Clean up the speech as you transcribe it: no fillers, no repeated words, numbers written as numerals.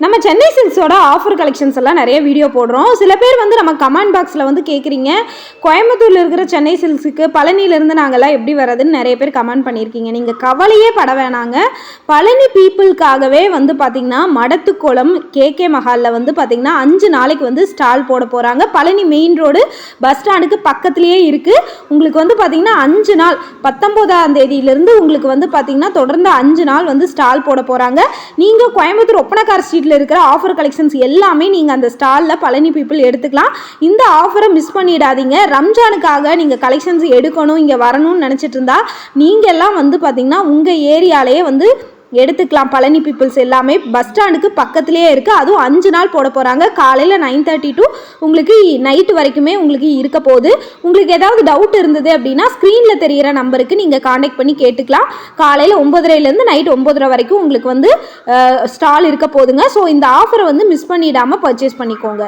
நம்ம Chennai சில்க்ஸோட offer collections எல்லாம் நிறைய வீடியோ போடுறோம். சில பேர் வந்து நம்ம கமெண்ட் பாக்ஸில் வந்து கேட்குறீங்க, கோயம்புத்தூரில் இருக்கிற சென்னை சில்க்ஸுக்கு பழனியிலேருந்து நாங்கள்லாம் எப்படி வர்றதுன்னு நிறைய பேர் கமெண்ட் பண்ணியிருக்கீங்க. நீங்கள் கவலையே பட வேணாங்க. பழனி பீப்புளுக்காகவே வந்து பார்த்திங்கன்னா மடத்துக்குளம் கேகே மஹாலில் வந்து பார்த்திங்கன்னா 5 நாளைக்கு வந்து ஸ்டால் போட போகிறாங்க. பழனி மெயின் ரோடு பஸ் ஸ்டாண்டுக்கு பக்கத்துலேயே இருக்குது. உங்களுக்கு வந்து பார்த்திங்கன்னா 5 நாள் 19ஆம் தேதியிலேருந்து உங்களுக்கு வந்து பார்த்திங்கன்னா தொடர்ந்து 5 நாள் வந்து ஸ்டால் போட போகிறாங்க. நீங்கள் கோயம்புத்தூர் ஒப்பனக்கார ஸ்ட்ரீட் இருக்கிற ஆஃபர் கலெக்ஷன்ஸ் எல்லாமே நீங்க அந்த ஸ்டால்ல பழனி பீப்புள் எடுத்துக்கலாம். இந்த ஆஃபரை மிஸ் பண்ணிடாதீங்க. ரம்ஜானுக்காக நீங்க கலெக்ஷன்ஸ் எடுக்கணும், இங்க வரணும்னு நினைச்சிட்டு இருந்தா நீங்க எல்லாம் வந்து பாத்தீங்கன்னா உங்க ஏரியாலேயே வந்து எடுத்துக்கலாம். பழனி பீப்புள்ஸ் எல்லாமே பஸ் ஸ்டாண்டுக்கு பக்கத்துலேயே இருக்குது. அதுவும் 5 நாள் போட போகிறாங்க. காலையில் 9:30 to உங்களுக்கு நைட்டு வரைக்குமே உங்களுக்கு இருக்க போகுது. உங்களுக்கு ஏதாவது டவுட் இருந்தது அப்படின்னா ஸ்க்ரீனில் தெரிகிற நம்பருக்கு நீங்கள் காண்டாக்ட் பண்ணி கேட்டுக்கலாம். காலையில் 9:30லேருந்து நைட் 9:30 வரைக்கும் உங்களுக்கு வந்து ஸ்டால் இருக்க போகுதுங்க. ஸோ இந்த ஆஃபரை வந்து மிஸ் பண்ணிடாமல் பர்ச்சேஸ் பண்ணிக்கோங்க.